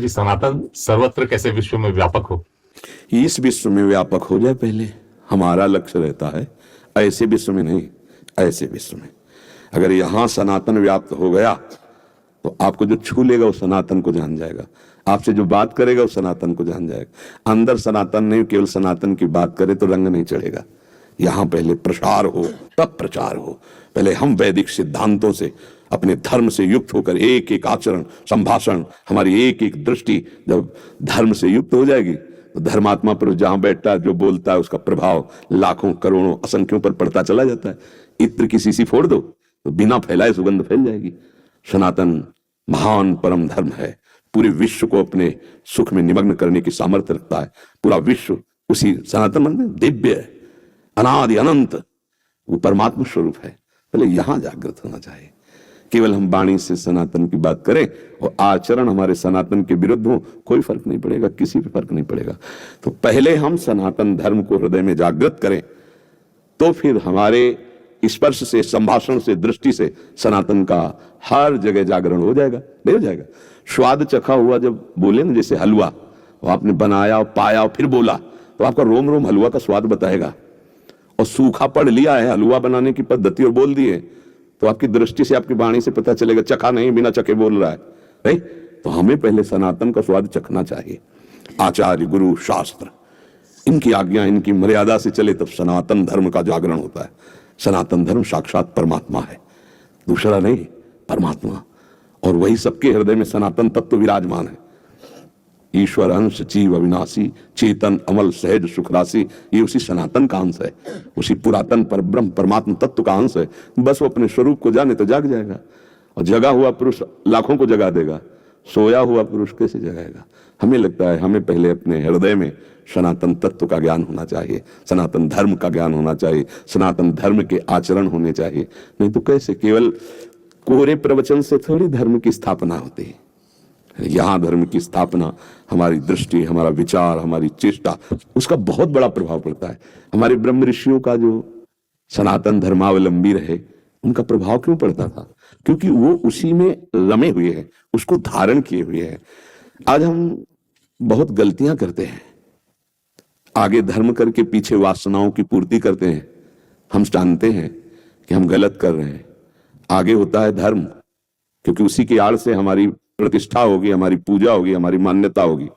कि सनातन सर्वत्र कैसे विश्व में व्यापक हो? इस विश्व में व्यापक हो जाए पहले, हमारा लक्ष्य रहता है। ऐसे विश्व में नहीं, ऐसे विश्व में अगर यहां सनातन व्याप्त हो गया तो आपको जो छू लेगा वो सनातन को जान जाएगा, आपसे जो बात करेगा वो सनातन को जान जाएगा। अंदर सनातन नहीं, केवल सनातन की बात करे तो रंग नहीं चढ़ेगा। यहां पहले प्रसार हो तब प्रचार हो। पहले हम वैदिक सिद्धांतों से, अपने धर्म से युक्त होकर एक एक आचरण, संभाषण, हमारी एक एक दृष्टि जब धर्म से युक्त हो जाएगी तो धर्मात्मा पुरुष जहां बैठता है, जो बोलता है, उसका प्रभाव लाखों करोड़ों असंख्यों पर पड़ता चला जाता है। इत्र की शीशी फोड़ दो तो बिना फैलाए सुगंध फैल जाएगी। सनातन महान परम धर्म है, पूरे विश्व को अपने सुख में निमग्न करने की सामर्थ्य रखता है। पूरा विश्व उसी सनातन मन में दिव्य है, अनादि अनंत, वो परमात्मा स्वरूप है। पहले यहां जागृत होना चाहिए। केवल हम वाणी से सनातन की बात करें और आचरण हमारे सनातन के विरुद्ध हो, कोई फर्क नहीं पड़ेगा, किसी पे फर्क नहीं पड़ेगा। तो पहले हम सनातन धर्म को हृदय में जागृत करें, तो फिर हमारे स्पर्श से, संभाषण से, दृष्टि से सनातन का हर जगह जागरण हो जाएगा। नहीं हो जाएगा? स्वाद चखा हुआ जब बोले ना, जैसे हलवा, वो आपने बनाया, पाया और फिर बोला, तो आपका रोम रोम हलवा का स्वाद बताएगा। और सूखा पढ़ लिया है हलवा बनाने की पद्धति और बोल दिए, तो आपकी दृष्टि से, आपकी वाणी से पता चलेगा चखा नहीं, बिना चखे बोल रहा है। नहीं, तो हमें पहले सनातन का स्वाद चखना चाहिए। आचार्य, गुरु, शास्त्र, इनकी आज्ञा, इनकी मर्यादा से चले तब सनातन धर्म का जागरण होता है। सनातन धर्म साक्षात परमात्मा है, दूसरा नहीं, परमात्मा। और वही सबके हृदय में सनातन तत्व विराजमान है। ईश्वर अंश, जीव अविनाशी, चेतन अमल सहज सुख राशि, ये उसी सनातन का अंश है, उसी पुरातन पर ब्रह्म परमात्मा तत्व का अंश है। बस वो अपने स्वरूप को जाने तो जाग जाएगा। और जगा हुआ पुरुष लाखों को जगा देगा, सोया हुआ पुरुष कैसे जगाएगा? हमें लगता है हमें पहले अपने हृदय में सनातन तत्व का ज्ञान होना चाहिए, सनातन धर्म का ज्ञान होना चाहिए, सनातन धर्म के आचरण होने चाहिए। नहीं तो कैसे? केवल कोरे प्रवचन से थोड़ी धर्म की स्थापना होती है। यहां धर्म की स्थापना, हमारी दृष्टि, हमारा विचार, हमारी चेष्टा, उसका बहुत बड़ा प्रभाव पड़ता है। हमारे ब्रह्म ऋषियों का जो सनातन धर्मावलंबी रहे, उनका प्रभाव क्यों पड़ता था? क्योंकि वो उसी में रमे हुए हैं, उसको धारण किए हुए हैं। आज हम बहुत गलतियां करते हैं, आगे धर्म करके पीछे वासनाओं की पूर्ति करते हैं। हम जानते हैं कि हम गलत कर रहे हैं। आगे होता है धर्म, क्योंकि उसी की आड़ से हमारी प्रतिष्ठा होगी, हमारी पूजा होगी, हमारी मान्यता होगी।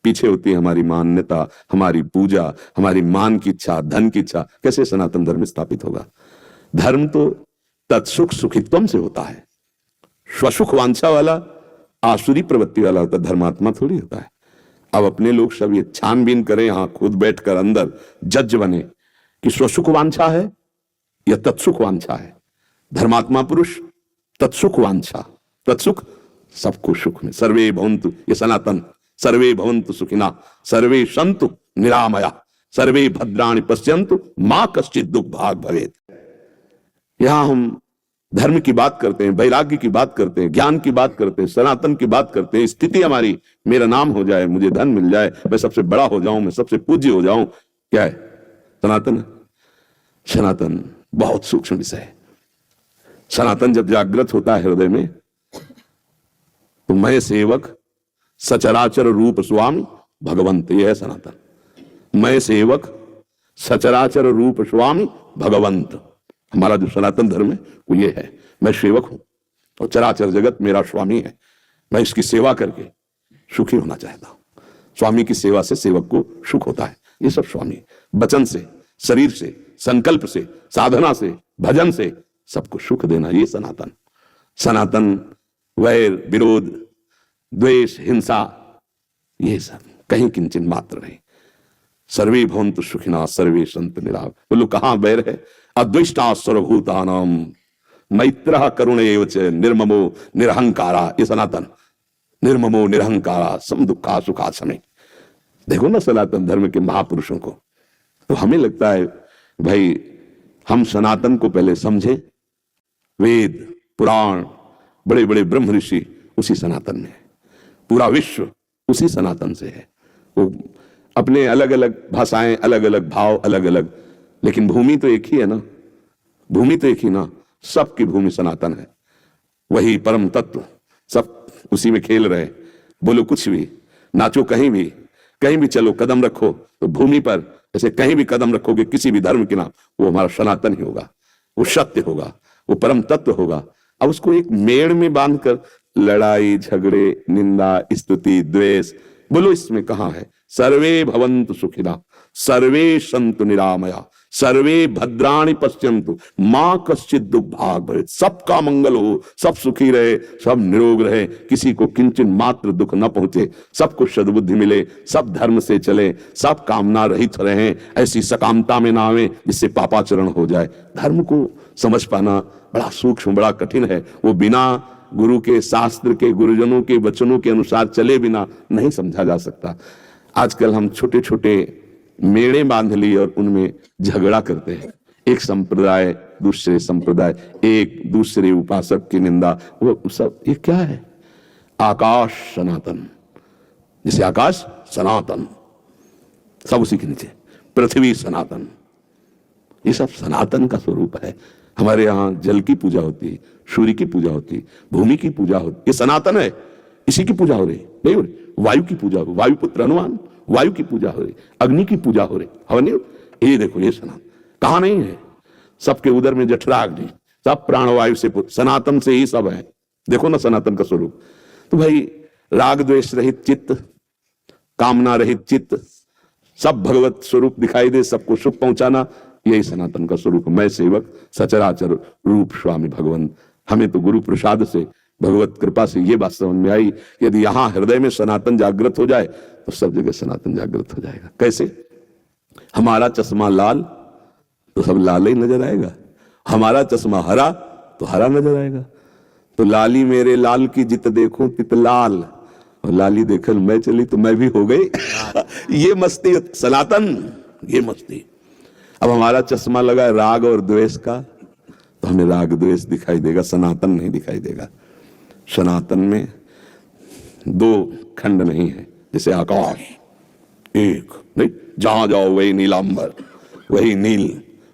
पीछे होती है हमारी मान्यता, हमारी पूजा, हमारी मान की इच्छा, धन की इच्छा। कैसे सनातन धर्म स्थापित होगा? धर्म तो तत्सुख सुखित्वम से होता है। स्वसुख वांछा वाला आसुरी प्रवृत्ति वाला होता है, धर्मात्मा थोड़ी होता है। अब अपने लोग सब ये छानबीन करें, यहां खुद बैठकर अंदर जज बने कि स्वसुख वांछा है या तत्सुख वांछा है। धर्मात्मा पुरुष तत्सुख वांछा, तत्सुख सबको सुख में। सर्वे भवन्तु, ये सनातन, सर्वे भवन्तु सुखिना, सर्वे सन्तु निरामया, सर्वे भद्राणि पश्यन्तु मां कश्चित् दुख भाग भवेत्। यहां हम धर्म की बात करते हैं, वैराग्य की बात करते हैं, ज्ञान की बात करते हैं, सनातन की बात करते हैं। स्थिति हमारी, मेरा नाम हो जाए, मुझे धन मिल जाए, मैं सबसे बड़ा हो जाऊं, मैं सबसे पूज्य हो जाऊं, क्या है? सनातन है। सनातन बहुत सूक्ष्म विषय है। सनातन जब जागृत होता है हृदय में, तो मैं सेवक सचराचर रूप स्वामी भगवंत, ये है सनातन। मैं सेवक सचराचर रूप स्वामी भगवंत। हमारा जो सनातन धर्म है वो ये है, मैं सेवक हूं और चराचर जगत मेरा स्वामी है। मैं इसकी सेवा करके सुखी होना चाहता हूं। स्वामी की सेवा से सेवक को सुख होता है। ये सब स्वामी वचन से, शरीर से, संकल्प से, साधना से, भजन से सबको सुख देना, ये सनातन। सनातन वैर, विरोध, द्वेष, हिंसा, ये सब कहीं किंचन मात्र नहीं। सर्वे भवन्तु सुखिना, सर्वे सन्तु निरामया। बोलो कहां वैर है? अद्वेष्टा सर्वभूतानां मैत्रः करुण एव च निर्ममो निरहंकारा, ये सनातन। निर्ममो निरहंकारा सम दुखा सुखा समय। देखो ना सनातन धर्म के महापुरुषों को, तो हमें लगता है भाई हम सनातन को पहले समझे। वेद, पुराण, बड़े बड़े ब्रह्म ऋषि उसी सनातन में है, पूरा विश्व उसी सनातन से है। वो अपने अलग अलग भाषाएं, अलग अलग भाव, अलग अलग, लेकिन भूमि तो एक ही है ना, भूमि तो एक ही ना, सबकी भूमि सनातन है। वही परम तत्व, सब उसी में खेल रहे। बोलो कुछ भी, नाचो कहीं भी चलो, कदम रखो तो भूमि पर ऐसे कहीं भी कदम रखोगे किसी भी धर्म के नाम, वो हमारा सनातन ही होगा, वो सत्य होगा, वो परम तत्व होगा। अब उसको एक मेड़ में बांधकर लड़ाई झगड़े निंदा स्तुति द्वेष, बोलो इसमें कहां है? सर्वे भवन्तु सुखिनः सर्वे सन्तु निरामया सर्वे भद्राणि पश्यन्तु मां कश्चित् दुर्भाग् भवेत्। सबका मंगल हो, सब सुखी रहे, सब निरोग रहे, किसी को किंचन मात्र दुख न पहुंचे, सबको सद्बुद्धि मिले, सब धर्म से चले, सब कामना रहित रहे, ऐसी सकामता में ना आवे जिससे पापाचरण हो जाए। धर्म को समझ पाना बड़ा सूक्ष्म, बड़ा कठिन है। वो बिना गुरु के, शास्त्र के, गुरुजनों के वचनों के अनुसार चले बिना नहीं समझा जा सकता। आजकल हम छोटे छोटे मेड़े बांध ली और उनमें झगड़ा करते हैं। एक संप्रदाय दूसरे संप्रदाय, एक दूसरे उपासक की निंदा, वो सब ये क्या है? आकाश सनातन, जैसे आकाश सनातन, सब उसी के नीचे, पृथ्वी सनातन, ये सब सनातन का स्वरूप है। हमारे यहाँ जल की पूजा होती है, सूर्य की पूजा होती है, भूमि की पूजा होती है, ये सनातन है, इसी की पूजा हो रही नहीं हो रही। वायु की पूजा हो, वायुपुत्र हनुमान, वायु की पूजा हो रही, अग्नि की पूजा हो रही, हवा नहीं, ये देखो ये सनातन कहां नहीं है? सबके उदर में जठराग्नि, सब प्राणवायु से, सनातन से ही सब है। देखो ना सनातन का स्वरूप। तो भाई राग द्वेष रहित चित्त, कामना रहित चित्त, सब भगवत स्वरूप दिखाई दे, सबको सुख पहुंचाना, यही सनातन का स्वरूप। मैं सेवक सचराचर रूप स्वामी भगवान। हमें तो गुरु प्रसाद से, भगवत कृपा से ये बात समझ में आई, यदि यहां हृदय में सनातन जागृत हो जाए तो सब जगह सनातन जागृत हो जाएगा। कैसे? हमारा चश्मा लाल तो सब लाल ही नजर आएगा, हमारा चश्मा हरा तो हरा नजर आएगा। तो लाली मेरे लाल की जित देखूं तित लाल, और लाली देखल मैं चली तो मैं भी हो गई। ये मस्ती सनातन, ये मस्ती। अब हमारा चश्मा लगा है राग और द्वेष का, तो हमें राग द्वेष दिखाई देगा, सनातन नहीं दिखाई देगा। सनातन में दो खंड नहीं है, जैसे आकाश एक नहीं, जहां जाओ वही नीलांबर, वही नील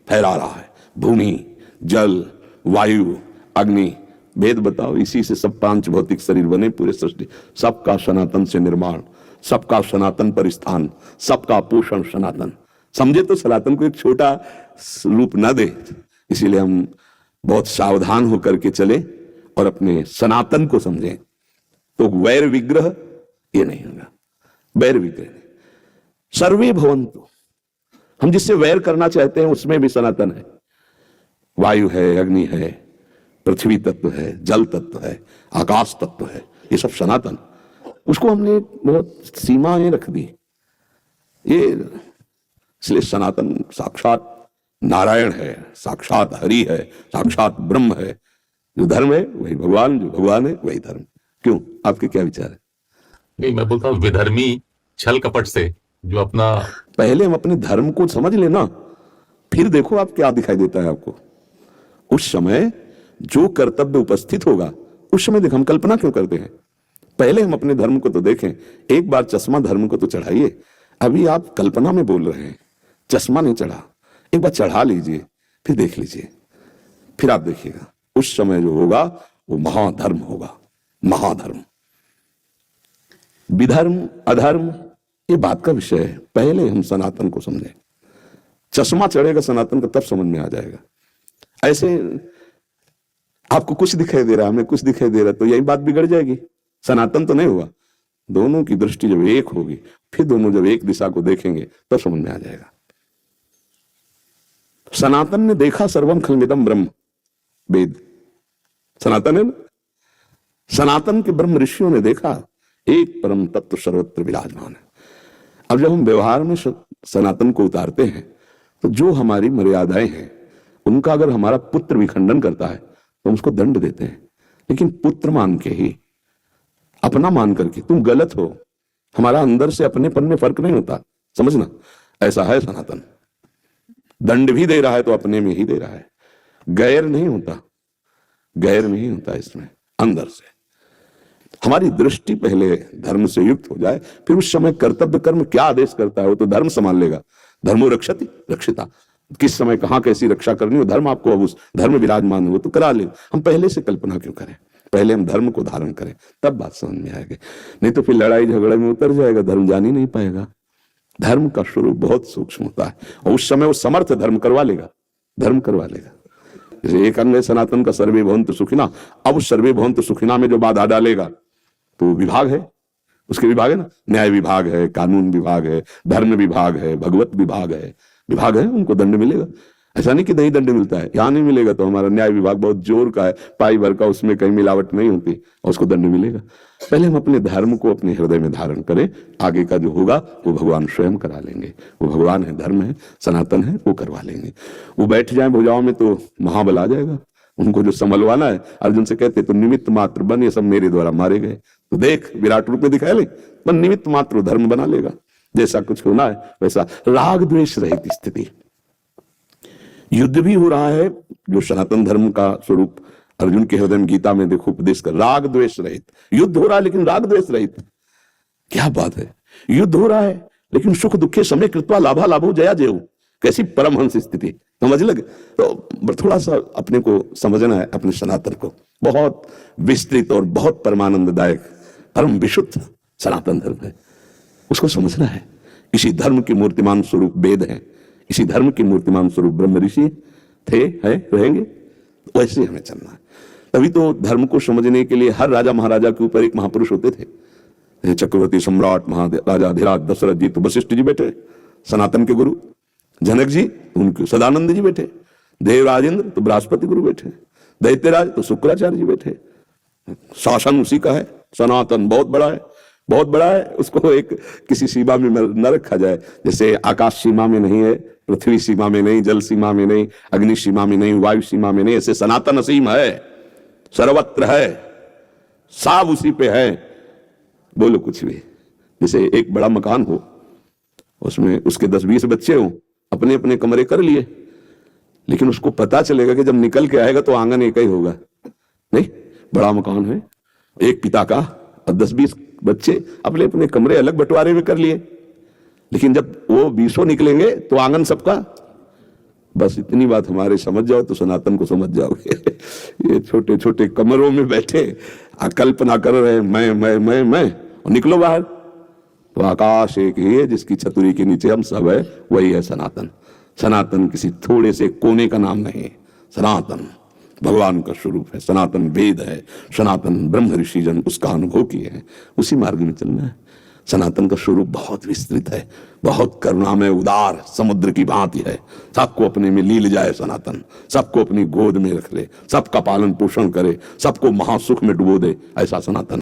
फहरा रहा है, भूमि जल वायु अग्नि, भेद बताओ, इसी से सब पांच भौतिक शरीर बने, पूरे सृष्टि, सबका सनातन से निर्माण, सबका सनातन पर स्थान, सबका पोषण सनातन। समझे तो सनातन को एक छोटा रूप न दे, इसीलिए हम बहुत सावधान होकर के चले और अपने सनातन को समझें। तो वैर विग्रह ये नहीं होगा, वैर विग्रह नहीं। सर्वे भवन्तु, हम जिससे वैर करना चाहते हैं उसमें भी सनातन है। वायु है, अग्नि है, पृथ्वी तत्व है, जल तत्व है, आकाश तत्व है, ये सब सनातन। उसको हमने बहुत सीमाएं रख दी, ये इसलिए सनातन साक्षात नारायण है, साक्षात हरि है, साक्षात ब्रह्म है। जो धर्म है वही भगवान, जो भगवान है वही धर्म। क्यों, आपके क्या विचार है? नहीं, मैं बोलता हूँ विधर्मी छल कपट से जो अपना, पहले हम अपने धर्म को समझ लेना, फिर देखो आप क्या दिखाई देता है आपको। उस समय जो कर्तव्य उपस्थित होगा उस समय देखो, हम कल्पना क्यों करते हैं? पहले हम अपने धर्म को तो देखें। एक बार चश्मा धर्म को तो चढ़ाइए। अभी आप कल्पना में बोल रहे हैं, चश्मा नहीं चढ़ा, एक बार चढ़ा लीजिए, फिर देख लीजिए, फिर आप देखिएगा उस समय जो होगा वो महाधर्म होगा, महाधर्म। विधर्म अधर्म ये बात का विषय है, पहले हम सनातन को समझें। चश्मा चढ़ेगा सनातन का तब समझ में आ जाएगा। ऐसे आपको कुछ दिखाई दे रहा है, हमें कुछ दिखाई दे रहा है, तो यही बात बिगड़ जाएगी, सनातन तो नहीं हुआ। दोनों की दृष्टि जब एक होगी, फिर दोनों जब एक दिशा को देखेंगे तब समझ में आ जाएगा। सनातन ने देखा सर्वम खलमिदम ब्रह्म, वेद सनातन है ना। सनातन के ब्रह्म ऋषियों ने देखा एक परम तत्व सर्वत्र विराजमान है। अब जब हम व्यवहार में सनातन को उतारते हैं तो जो हमारी मर्यादाएं हैं उनका अगर हमारा पुत्र विखंडन करता है तो हम उसको दंड देते हैं, लेकिन पुत्र मान के ही, अपना मान करके, तुम गलत हो, हमारा अंदर से अपनेपन में फर्क नहीं होता, समझना। ऐसा है सनातन, दंड भी दे रहा है तो अपने में ही दे रहा है, गैर नहीं होता, गैर नहीं होता इसमें, अंदर से। हमारी दृष्टि पहले धर्म से युक्त हो जाए, फिर उस समय कर्तव्य कर्म क्या आदेश करता है वो तो धर्म संभाल लेगा। धर्मो रक्षति रक्षिता, किस समय कहां कैसी रक्षा करनी हो, धर्म आपको अब उस धर्म विराजमान हो तो करा ले। हम पहले से कल्पना क्यों करें? पहले हम धर्म को धारण करें, तब बात समझ में आएगी। नहीं तो फिर लड़ाई झगड़े में उतर जाएगा, धर्म जान ही नहीं पाएगा। धर्म का स्वरूप बहुत सूक्ष्म होता है और उस समय वो समर्थ धर्म करवा लेगा, धर्म करवा लेगा। जैसे एक अंग है सनातन का सर्वे भवन्तु सुखिना, अब सर्वे भवन्तु सुखिना में जो बाधा डालेगा तो विभाग है, उसके विभाग है ना, न्याय विभाग है, कानून विभाग है, धर्म विभाग है, भगवत विभाग है, विभाग है, उनको दंड मिलेगा। ऐसा नहीं कि नहीं दंड मिलता है, यहाँ नहीं मिलेगा तो हमारा न्याय विभाग बहुत जोर का है, पाई भर का, उसमें कहीं मिलावट नहीं होती और उसको दंड मिलेगा। पहले हम अपने धर्म को अपने हृदय में धारण करें, आगे का जो होगा वो भगवान स्वयं करा लेंगे। वो भगवान है, धर्म है, सनातन है, वो करवा लेंगे। वो बैठ जाए भुजाओं में तो महाबल आ जाएगा। उनको जो संभलवाना है, अर्जुन से कहते तो निमित्त मात्र बन, ये सब मेरे द्वारा मारे गए, तो देख विराट रूप में दिखाए ले, पर निमित्त मात्र धर्म बना लेगा। जैसा कुछ होना है वैसा राग द्वेष रहित स्थिति। युद्ध भी हो रहा है, जो सनातन धर्म का स्वरूप अर्जुन के हृदय में गीता में देखो उपदेश कर, राग द्वेष रहित युद्ध हो रहा है, लेकिन राग द्वेष रहित। क्या बात है, युद्ध हो रहा है लेकिन सुख दुखे समय कृत्वा लाभा लाभो जया जयो। कैसी परमहंस स्थिति, समझ लगे। तो थोड़ा सा अपने को समझना है, अपने सनातन को। बहुत विस्तृत और बहुत परमानंददायक परम विशुद्ध सनातन धर्म है, उसको समझना है। इसी धर्म की मूर्तिमान स्वरूप वेद है, इसी धर्म की मूर्तिमान स्वरूप ब्रह्म ऋषि थे, है, रहेंगे। वैसे हमें चलना है। तभी तो धर्म को समझने के लिए हर राजा महाराजा के ऊपर एक महापुरुष होते थे। चक्रवर्ती सम्राट महाराजा धीराज दशरथ जी तो वशिष्ठ जी बैठे सनातन के गुरु, जनक जी उनके सदानंद जी बैठे, देवराजेंद्र तो बृहस्पति गुरु बैठे, दैत्यराज तो शुक्राचार्य जी बैठे। शासन उसी का है, सनातन बहुत बड़ा है, बहुत बड़ा है। उसको एक किसी सीमा में न रखा जाए। जैसे आकाश सीमा में नहीं है, पृथ्वी सीमा में नहीं, जल सीमा में नहीं, अग्नि सीमा में नहीं, वायु सीमा में नहीं, ऐसे सनातन असीम है, सर्वत्र है, सब उसी पे है। बोलो कुछ भी। जैसे एक बड़ा मकान हो, उसमें उसके 10-20 बच्चे हो, अपने अपने कमरे कर लिए, लेकिन उसको पता चलेगा कि जब निकल के आएगा तो आंगन एक ही होगा। नहीं, बड़ा मकान है, एक पिता का और 10-20 बच्चे अपने अपने कमरे अलग बंटवारे में कर लिए, लेकिन जब वो 20 निकलेंगे तो आंगन सबका। बस इतनी बात हमारे समझ जाओ तो सनातन को समझ जाओगे। ये छोटे छोटे कमरों में बैठे कल्पना कर रहे हैं मैं, और निकलो बाहर तो आकाश एक ही है, जिसकी छतरी के नीचे हम सब है, वही है सनातन। सनातन किसी थोड़े से कोने का नाम नहीं है, सनातन भगवान का स्वरूप है, सनातन वेद है, सनातन ब्रह्म ऋषि जन उसका अनुभव किए हैं, उसी मार्ग में चलना है। सनातन का स्वरूप बहुत विस्तृत है, बहुत करुणामय उदार समुद्र की भांति है। सबको अपने में लील जाए सनातन, सबको अपनी गोद में रख ले, सबका पालन पोषण करे, सबको महासुख में डुबो दे, ऐसा सनातन।